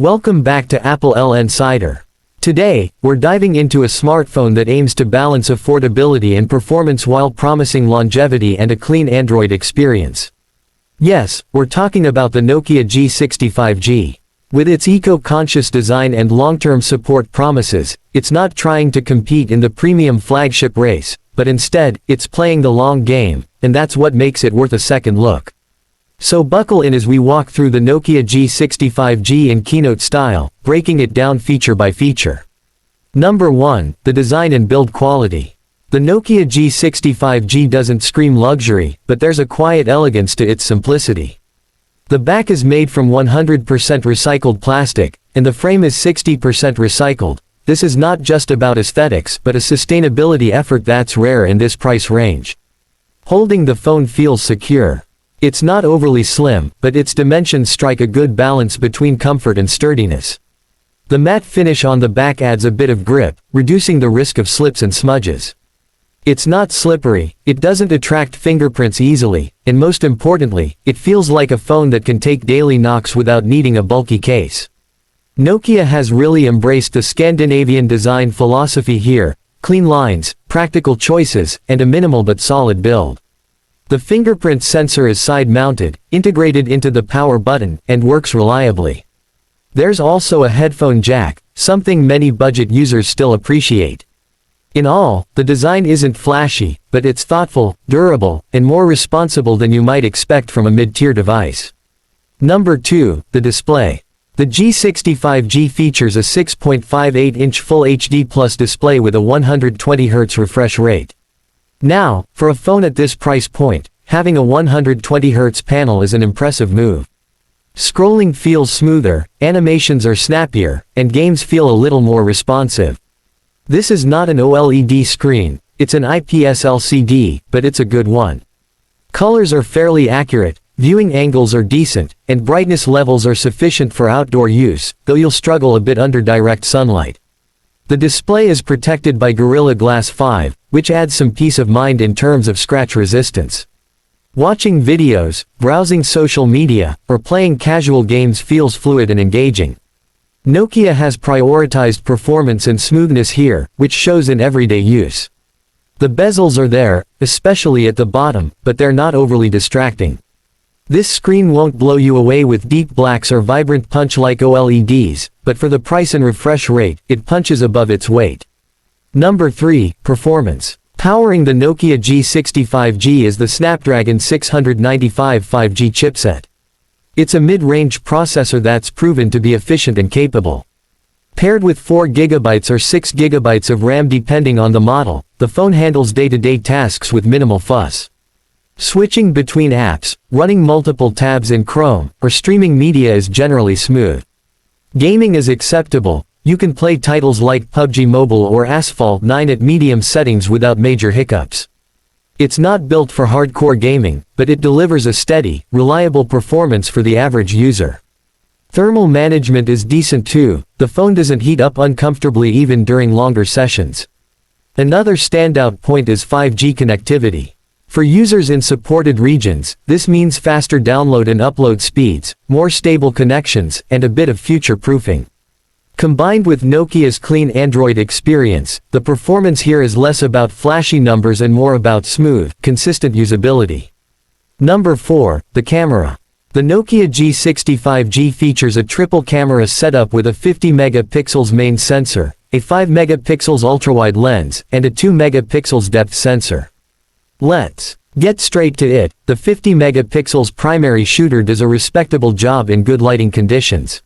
Welcome back to applelnsider. Today, we're diving into a smartphone that aims to balance affordability and performance while promising longevity and a clean Android experience. Yes, we're talking about the Nokia G60 5G. With its eco-conscious design and long-term support promises, it's not trying to compete in the premium flagship race, but instead, it's playing the long game, and that's what makes it worth a second look. So buckle in as we walk through the Nokia G60 5G in keynote style, breaking it down feature by feature. Number 1, the design and build quality. The Nokia G60 5G doesn't scream luxury, but there's a quiet elegance to its simplicity. The back is made from 100% recycled plastic, and the frame is 60% recycled. This is not just about aesthetics but a sustainability effort that's rare in this price range. Holding the phone feels secure. It's not overly slim, but its dimensions strike a good balance between comfort and sturdiness. The matte finish on the back adds a bit of grip, reducing the risk of slips and smudges. It's not slippery, it doesn't attract fingerprints easily, and most importantly, it feels like a phone that can take daily knocks without needing a bulky case. Nokia has really embraced the Scandinavian design philosophy here: clean lines, practical choices, and a minimal but solid build. The fingerprint sensor is side-mounted, integrated into the power button, and works reliably. There's also a headphone jack, something many budget users still appreciate. In all, the design isn't flashy, but it's thoughtful, durable, and more responsible than you might expect from a mid-tier device. Number 2, the display. The G60 5G features a 6.58-inch Full HD Plus display with a 120Hz refresh rate. Now, for a phone at this price point, having a 120Hz panel is an impressive move. Scrolling feels smoother, animations are snappier, and games feel a little more responsive. This is not an OLED screen, it's an IPS LCD, but it's a good one. Colors are fairly accurate, viewing angles are decent, and brightness levels are sufficient for outdoor use, though you'll struggle a bit under direct sunlight. The display is protected by Gorilla Glass 5, which adds some peace of mind in terms of scratch resistance. Watching videos, browsing social media, or playing casual games feels fluid and engaging. Nokia has prioritized performance and smoothness here, which shows in everyday use. The bezels are there, especially at the bottom, but they're not overly distracting. This screen won't blow you away with deep blacks or vibrant punch like OLEDs, but for the price and refresh rate, it punches above its weight. Number 3, performance. Powering the Nokia G60 5G is the Snapdragon 695 5G chipset. It's a mid-range processor that's proven to be efficient and capable. Paired with 4GB or 6GB of RAM depending on the model, the phone handles day-to-day tasks with minimal fuss. Switching between apps, running multiple tabs in Chrome, or streaming media is generally smooth. Gaming is acceptable. You can play titles like PUBG Mobile or Asphalt 9 at medium settings without major hiccups. It's not built for hardcore gaming, but it delivers a steady, reliable performance for the average user. Thermal management is decent too, the phone doesn't heat up uncomfortably even during longer sessions. Another standout point is 5G connectivity. For users in supported regions, this means faster download and upload speeds, more stable connections, and a bit of future-proofing. Combined with Nokia's clean Android experience, the performance here is less about flashy numbers and more about smooth, consistent usability. Number 4, the camera. The Nokia G60 5G features a triple camera setup with a 50MP main sensor, a 5MP ultrawide lens, and a 2MP depth sensor. Let's get straight to it. The 50MP primary shooter does a respectable job in good lighting conditions.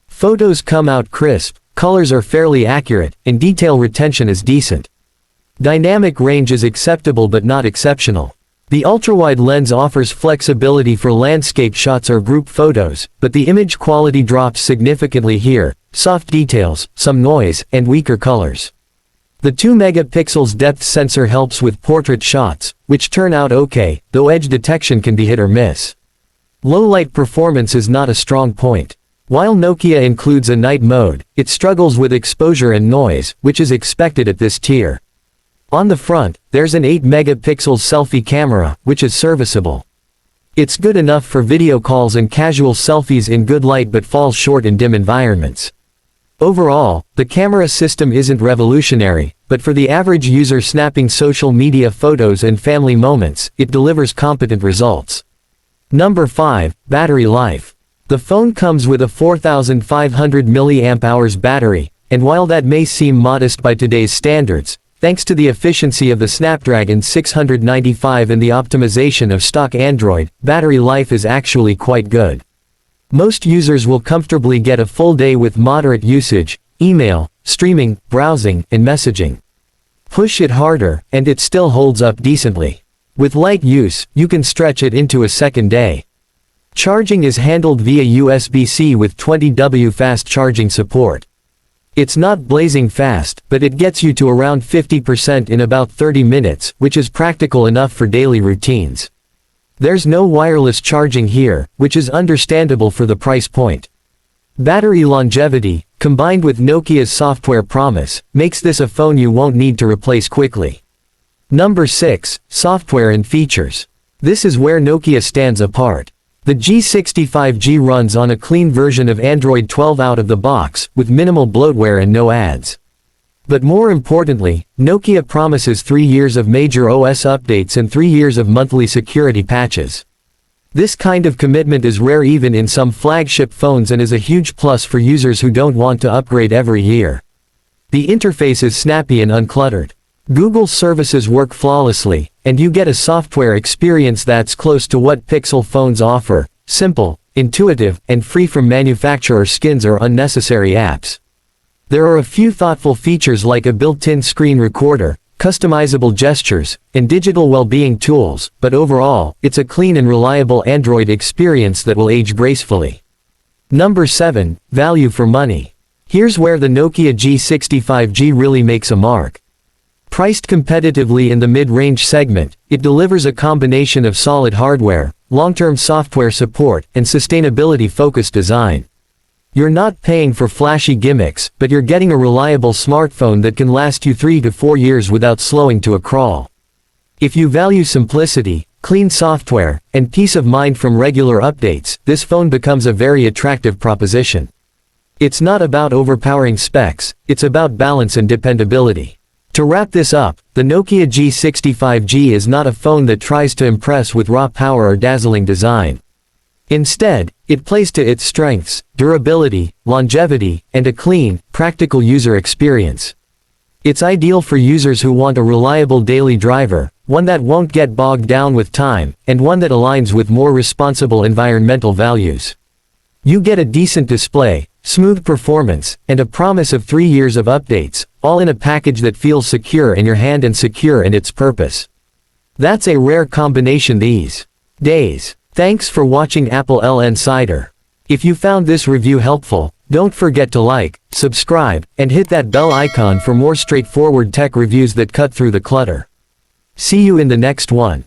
Photos come out crisp, colors are fairly accurate, and detail retention is decent. Dynamic range is acceptable but not exceptional. The ultrawide lens offers flexibility for landscape shots or group photos, but the image quality drops significantly here: soft details, some noise, and weaker colors. The 2MP depth sensor helps with portrait shots, which turn out okay, though edge detection can be hit or miss. Low light performance is not a strong point. While Nokia includes a night mode, it struggles with exposure and noise, which is expected at this tier. On the front, there's an 8MP selfie camera, which is serviceable. It's good enough for video calls and casual selfies in good light but falls short in dim environments. Overall, the camera system isn't revolutionary, but for the average user snapping social media photos and family moments, it delivers competent results. Number 5. Battery life. The phone comes with a 4500 mAh battery, and while that may seem modest by today's standards, thanks to the efficiency of the Snapdragon 695 and the optimization of stock Android, battery life is actually quite good. Most users will comfortably get a full day with moderate usage, email, streaming, browsing, and messaging. Push it harder, and it still holds up decently. With light use, you can stretch it into a second day. Charging is handled via USB-C with 20W fast charging support. It's not blazing fast, but it gets you to around 50% in about 30 minutes, which is practical enough for daily routines. There's no wireless charging here, which is understandable for the price point. Battery longevity, combined with Nokia's software promise, makes this a phone you won't need to replace quickly. Number 6. Software and features. This is where Nokia stands apart. The G60 5G runs on a clean version of Android 12 out of the box, with minimal bloatware and no ads. But more importantly, Nokia promises 3 years of major OS updates and 3 years of monthly security patches. This kind of commitment is rare even in some flagship phones and is a huge plus for users who don't want to upgrade every year. The interface is snappy and uncluttered. Google services work flawlessly, and you get a software experience that's close to what Pixel phones offer: simple, intuitive, and free from manufacturer skins or unnecessary apps. There are a few thoughtful features like a built-in screen recorder, customizable gestures, and digital well-being tools, but overall, it's a clean and reliable Android experience that will age gracefully. Number 7. Value for money. Here's where the Nokia G60 5G really makes a mark. Priced competitively in the mid-range segment, it delivers a combination of solid hardware, long-term software support, and sustainability-focused design. You're not paying for flashy gimmicks, but you're getting a reliable smartphone that can last you 3 to 4 years without slowing to a crawl. If you value simplicity, clean software, and peace of mind from regular updates, this phone becomes a very attractive proposition. It's not about overpowering specs, it's about balance and dependability. To wrap this up, the Nokia G60 5G is not a phone that tries to impress with raw power or dazzling design. Instead, it plays to its strengths: durability, longevity, and a clean, practical user experience. It's ideal for users who want a reliable daily driver, one that won't get bogged down with time, and one that aligns with more responsible environmental values. You get a decent display, smooth performance, and a promise of 3 years of updates, all in a package that feels secure in your hand and secure in its purpose. That's a rare combination these days. Thanks for watching applelnsider. If you found this review helpful, don't forget to like, subscribe, and hit that bell icon for more straightforward tech reviews that cut through the clutter. See you in the next one.